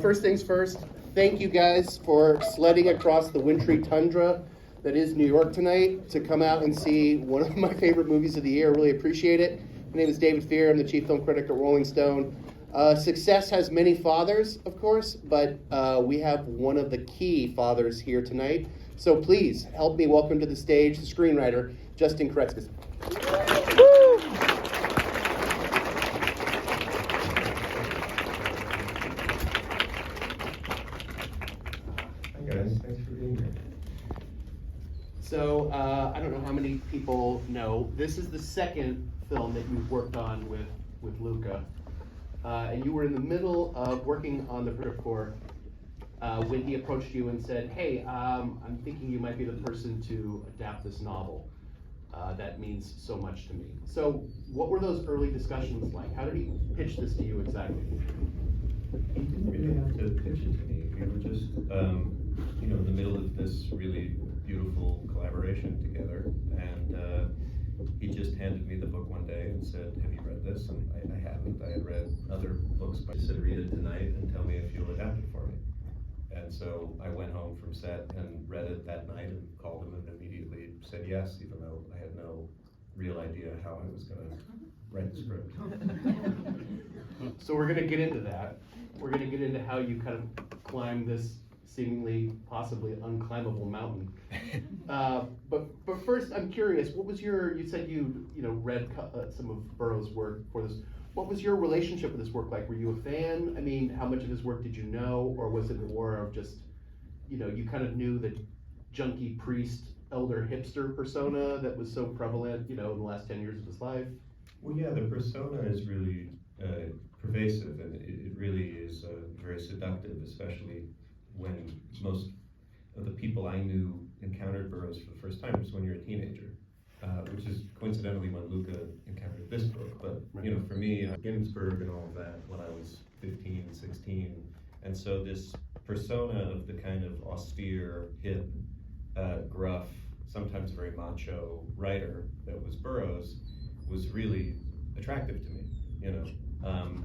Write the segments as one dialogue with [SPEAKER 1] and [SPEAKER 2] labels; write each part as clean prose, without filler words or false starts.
[SPEAKER 1] First things first, thank you guys for sledding across the wintry tundra that is New York tonight to come out and see one of my favorite movies of the year. Really appreciate it. My name is David Fear. I'm the chief film critic at Rolling Stone. Success has many fathers, of course, but we have one of the key fathers here tonight. So please help me welcome to the stage the screenwriter, Justin Kuritzkes.
[SPEAKER 2] Thanks for being here.
[SPEAKER 1] So, I don't know how many people know, this is the second film that you've worked on with Luca. And you were in the middle of working on the script for when he approached you and said, hey, I'm thinking you might be the person to adapt this novel. That means so much to me. So, what were those early discussions like? How did he pitch this to you exactly?
[SPEAKER 2] He didn't really have to pitch it to me. We were just, in the middle of this really beautiful collaboration together, and he just handed me the book one day and said, have you read this? And I hadn't. I had read other books, but he said, read it tonight and tell me if you'll adapt it for me. And so I went home from set and read it that night and called him and immediately said yes, even though I had no real idea how I was going to write the script.
[SPEAKER 1] So we're going to get into that. We're going to get into how you kind of climb this seemingly, possibly unclimbable mountain. But first, I'm curious. What was you said you read some of Burroughs' work for this. What was your relationship with his work like? Were you a fan? I mean, how much of his work did you know, or was it more of just, you kind of knew the junkie priest, elder hipster persona that was so prevalent, in the last 10 years of his life?
[SPEAKER 2] Well, yeah, the persona is really pervasive, and it really is very seductive, especially when most of the people I knew encountered Burroughs for the first time was when you're a teenager, which is coincidentally when Luca encountered this book. But, for me, Ginsberg and all of that when I was 15, 16. And so this persona of the kind of austere, hip, gruff, sometimes very macho writer that was Burroughs was really attractive to me,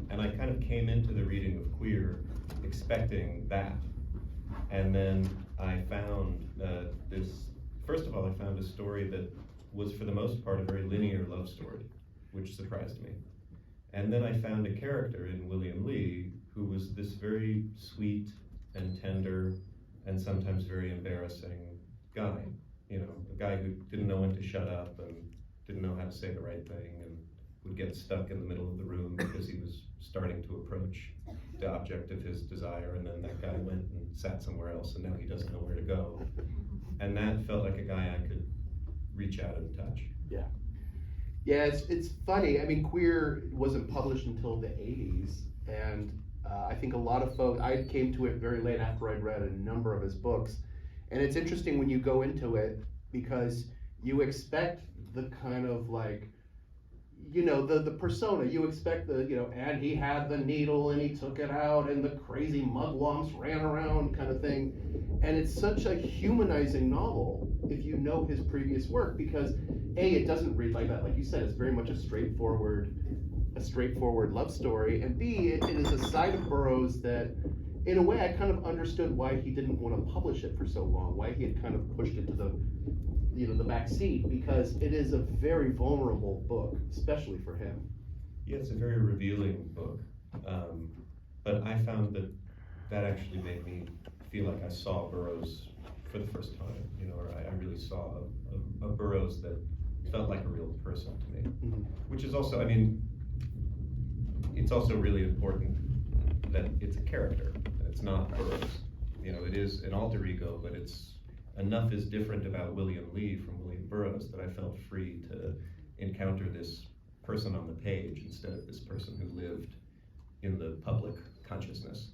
[SPEAKER 2] and I kind of came into the reading of Queer expecting that. And then I found first of all, I found a story that was for the most part a very linear love story, which surprised me. And then I found a character in William Lee who was this very sweet and tender and sometimes very embarrassing guy, a guy who didn't know when to shut up and didn't know how to say the right thing and would get stuck in the middle of the room because he was starting to approach the object of his desire, and then that guy went and sat somewhere else, and now he doesn't know where to go. And that felt like a guy I could reach out and touch.
[SPEAKER 1] Yeah, it's funny. I mean, Queer wasn't published until the 80s, and I think a lot of folks, I came to it very late after I'd read a number of his books, and it's interesting when you go into it because you expect the kind of like, the persona, you expect and he had the needle and he took it out and the crazy mugwumps ran around kind of thing. And it's such a humanizing novel if you know his previous work, because A, it doesn't read like that. Like you said, it's very much a straightforward love story. And B, it is a side of Burroughs that, in a way, I kind of understood why he didn't want to publish it for so long, why he had kind of pushed it to the back seat, because it is a very vulnerable book, especially for him.
[SPEAKER 2] Yeah, it's a very revealing book, but I found that actually made me feel like I saw Burroughs for the first time, or I really saw a Burroughs that felt like a real person to me, which is also, it's also really important that it's a character, and it's not Burroughs. It is an alter ego, but enough is different about William Lee from William Burroughs that I felt free to encounter this person on the page instead of this person who lived in the public consciousness,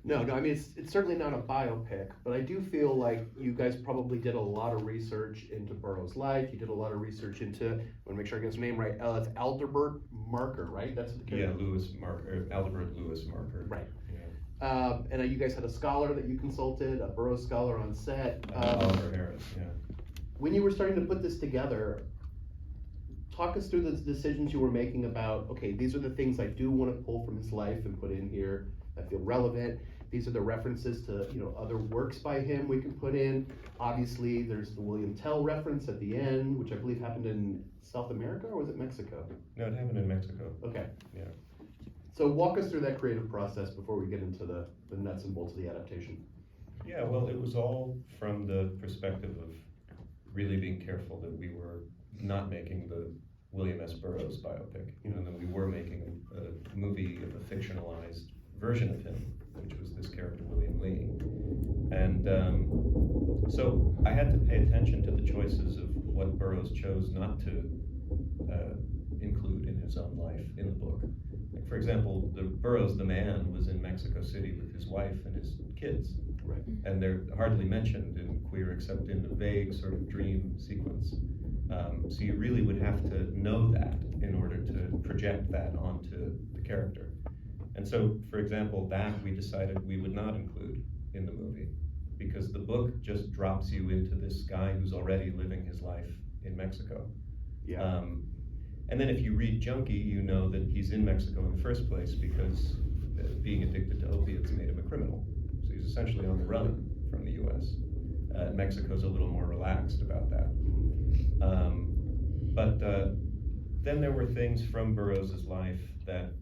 [SPEAKER 1] No, it's certainly not a biopic, but I do feel like you guys probably did a lot of research into Burroughs' life. You did a lot of research into, I want to make sure I get his name right, it's Adalbert Marker, right? That's the character.
[SPEAKER 2] Yeah, Adalbert Lewis Marker.
[SPEAKER 1] Right. And you guys had a scholar that you consulted, a Burroughs scholar on set.
[SPEAKER 2] Oliver Harris, yeah.
[SPEAKER 1] When you were starting to put this together, talk us through the decisions you were making about, okay, these are the things I do want to pull from his life and put in here that feel relevant. these are the references to, other works by him we can put in. Obviously, there's the William Tell reference at the end, which I believe happened in South America, or was it Mexico?
[SPEAKER 2] No, it happened in Mexico.
[SPEAKER 1] Okay.
[SPEAKER 2] Yeah.
[SPEAKER 1] So walk us through that creative process before we get into the nuts and bolts of the adaptation.
[SPEAKER 2] Yeah, well, it was all from the perspective of really being careful that we were not making the William S. Burroughs biopic, that we were making a movie of a fictionalized version of him, which was this character, William Lee. And so I had to pay attention to the choices of what Burroughs chose not to include in his own life in the book. Like, for example, Burroughs, the man, was in Mexico City with his wife and his kids.
[SPEAKER 1] Right.
[SPEAKER 2] And they're hardly mentioned in Queer except in a vague sort of dream sequence. So you really would have to know that in order to project that onto the character. And so, for example, that we decided we would not include in the movie, because the book just drops you into this guy who's already living his life in Mexico.
[SPEAKER 1] Yeah.
[SPEAKER 2] And then if you read Junkie, you know that he's in Mexico in the first place because being addicted to opiates made him a criminal. So he's essentially on the run from the US. Mexico's a little more relaxed about that. But then there were things from Burroughs' life that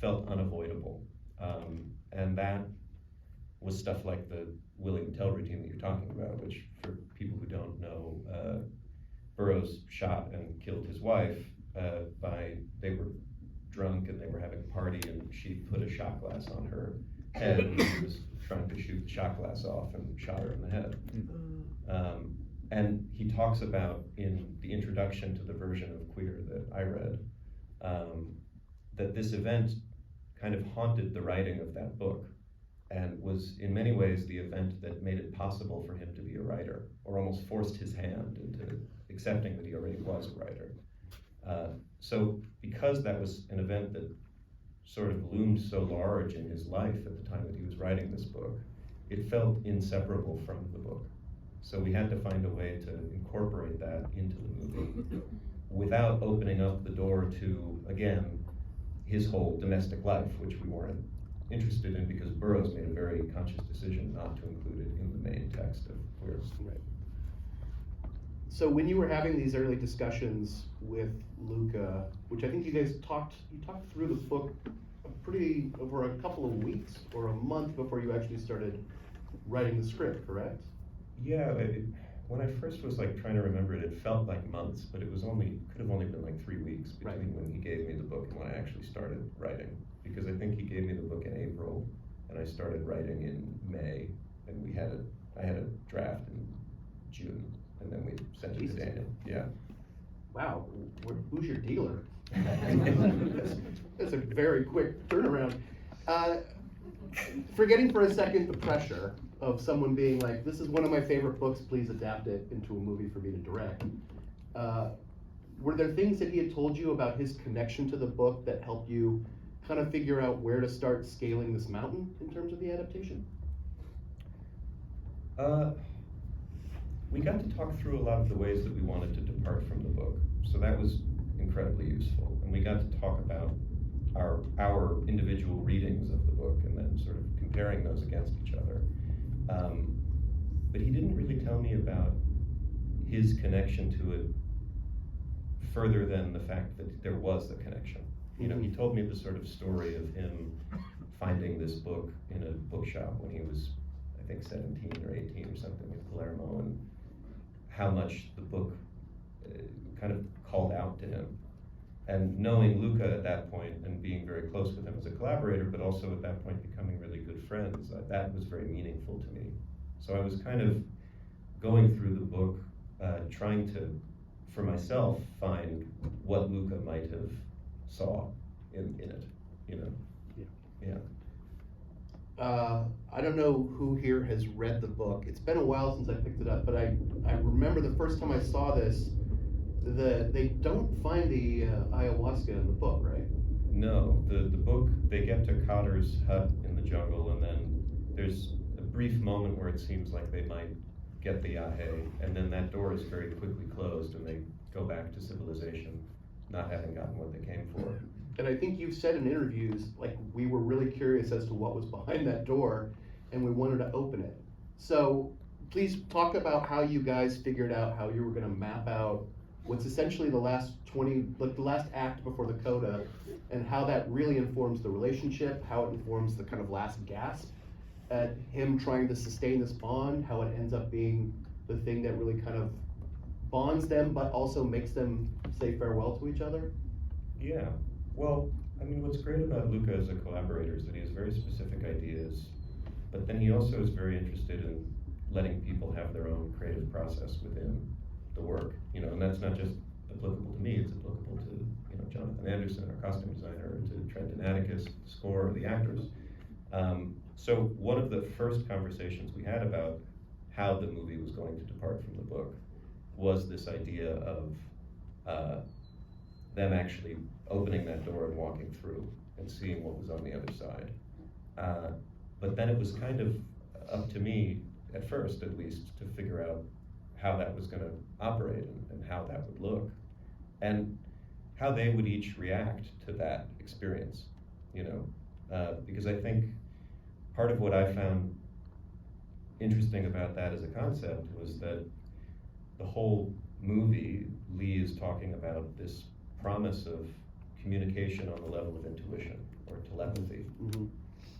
[SPEAKER 2] felt unavoidable. And that was stuff like the William Tell routine that you're talking about, which for people who don't know, Burroughs shot and killed his wife they were drunk and they were having a party and she put a shot glass on her head and he was trying to shoot the shot glass off and shot her in the head. And he talks about in the introduction to the version of Queer that I read, that this event kind of haunted the writing of that book and was in many ways the event that made it possible for him to be a writer, or almost forced his hand into accepting that he already was a writer. So because that was an event that sort of loomed so large in his life at the time that he was writing this book, it felt inseparable from the book. So we had to find a way to incorporate that into the movie without opening up the door to, again, his whole domestic life, which we weren't interested in because Burroughs made a very conscious decision not to include it in the main text of Queer.
[SPEAKER 1] Right. So when you were having these early discussions with Luca, which I think you guys talked through the book over a couple of weeks or a month before you actually started writing the script, correct?
[SPEAKER 2] Yeah, when I first was trying to remember it, it felt like months, but it could have only been like 3 weeks between when he gave me the book and when I actually started writing. Because I think he gave me the book in April and I started writing in May, and I had a draft in June, and then we sent it to Daniel. Yeah.
[SPEAKER 1] Wow, who's your dealer? That's a very quick turnaround. Forgetting for a second the pressure of someone being like, this is one of my favorite books, please adapt it into a movie for me to direct. Were there things that he had told you about his connection to the book that helped you kind of figure out where to start scaling this mountain in terms of the adaptation?
[SPEAKER 2] We got to talk through a lot of the ways that we wanted to depart from the book, so that was incredibly useful. And we got to talk about our individual readings of the book and then sort of comparing those against each other. But he didn't really tell me about his connection to it further than the fact that there was a connection. He told me the sort of story of him finding this book in a bookshop when he was, I think, 17 or 18 or something in Palermo, and how much the book kind of called out to him. And knowing Luca at that point and being very close with him as a collaborator, but also at that point becoming really good friends, that was very meaningful to me. So I was kind of going through the book, trying to, for myself, find what Luca might have saw in it, Yeah.
[SPEAKER 1] I don't know who here has read the book. It's been a while since I picked it up, but I remember the first time I saw this, they don't find the ayahuasca in the book, right?
[SPEAKER 2] No, the book, they get to Cotter's hut in the jungle, and then there's a brief moment where it seems like they might get the yahe, and then that door is very quickly closed and they go back to civilization, not having gotten what they came for.
[SPEAKER 1] And I think you've said in interviews, we were really curious as to what was behind that door, and we wanted to open it. So please talk about how you guys figured out how you were gonna map out what's essentially the last the last act before the coda, and how that really informs the relationship, how it informs the kind of last gasp at him trying to sustain this bond, how it ends up being the thing that really kind of bonds them, but also makes them say farewell to each other.
[SPEAKER 2] Yeah, well, I mean, what's great about Luca as a collaborator is that he has very specific ideas, but then he also is very interested in letting people have their own creative process within the work, you know, and that's not just applicable to me, it's applicable to, you know, Jonathan Anderson, our costume designer, to Trenton Atticus, the score, the actors. So one of the first conversations we had about how the movie was going to depart from the book was this idea of them actually opening that door and walking through and seeing what was on the other side. But then it was kind of up to me, at first at least, to figure out how that was going to operate and how that would look, and how they would each react to that experience, you know, because I think part of what I found interesting about that as a concept was that the whole movie, Lee is talking about this promise of communication on the level of intuition or telepathy.
[SPEAKER 1] Mm-hmm.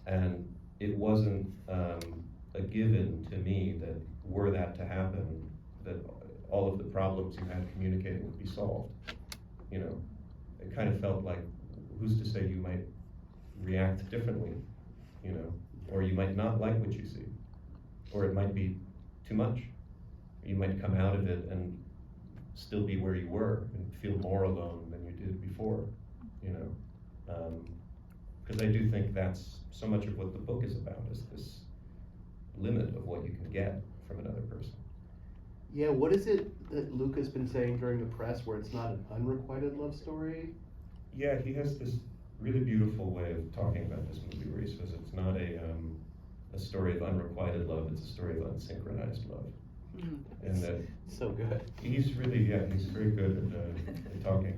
[SPEAKER 2] And it wasn't a given to me that were that to happen, that all of the problems you had communicating would be solved. You know, it kind of felt like, who's to say you might react differently, you know, or you might not like what you see, or it might be too much. You might come out of it and still be where you were and feel more alone than you did before, you know. Because I do think that's so much of what the book is about, is this limit of what you can get from another person.
[SPEAKER 1] Yeah, what is it that Luca's been saying during the press where it's not an unrequited love story?
[SPEAKER 2] Yeah, he has this really beautiful way of talking about this movie where he says it's not a story of unrequited love, it's a story of unsynchronized love. And that
[SPEAKER 1] so good.
[SPEAKER 2] He's really, yeah, he's very good at talking,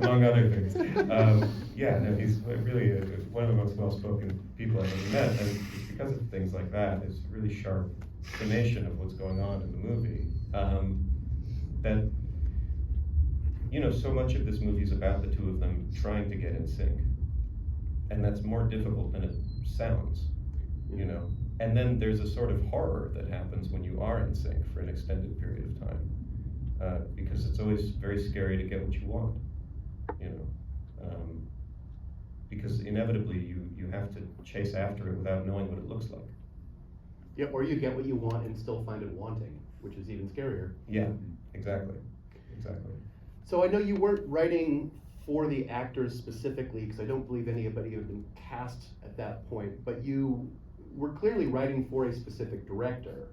[SPEAKER 2] among other things. Yeah, no, he's really one of the most well-spoken people I've ever met, and it's because of things like that, his really sharp summation of what's going on in the movie, that, you know, so much of this movie is about the two of them trying to get in sync, and that's more difficult than it sounds, you know. And then there's a sort of horror that happens when you are in sync for an extended period of time, because it's always very scary to get what you want, you know, because inevitably you have to chase after it without knowing what it looks like.
[SPEAKER 1] Yeah, or you get what you want and still find it wanting, which is even scarier.
[SPEAKER 2] Yeah, exactly, exactly.
[SPEAKER 1] So I know you weren't writing for the actors specifically, because I don't believe anybody had been cast at that point, but you were clearly writing for a specific director,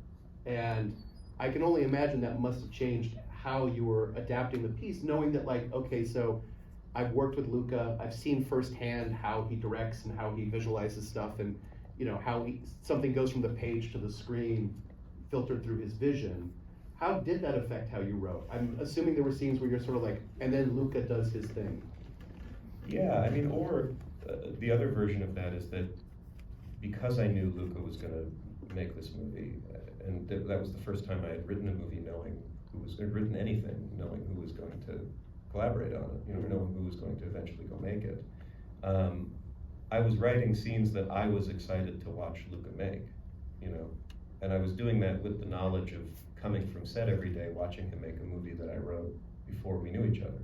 [SPEAKER 1] and I can only imagine that must have changed how you were adapting the piece, knowing that, like, okay, so I've worked with Luca, I've seen firsthand how he directs and how he visualizes stuff, and you know how something goes from the page to the screen filtered through his vision. How did that affect how you wrote? I'm assuming there were scenes where you're sort of like, and then Luca does his thing.
[SPEAKER 2] Yeah, I mean, or the other version of that is that because I knew Luca was going to make this movie, and that was the first time I had written a movie knowing written anything knowing who was going to collaborate on it, you know, knowing who was going to eventually go make it. I was writing scenes that I was excited to watch Luca make, you know, and I was doing that with the knowledge of coming from set every day, watching him make a movie that I wrote before we knew each other,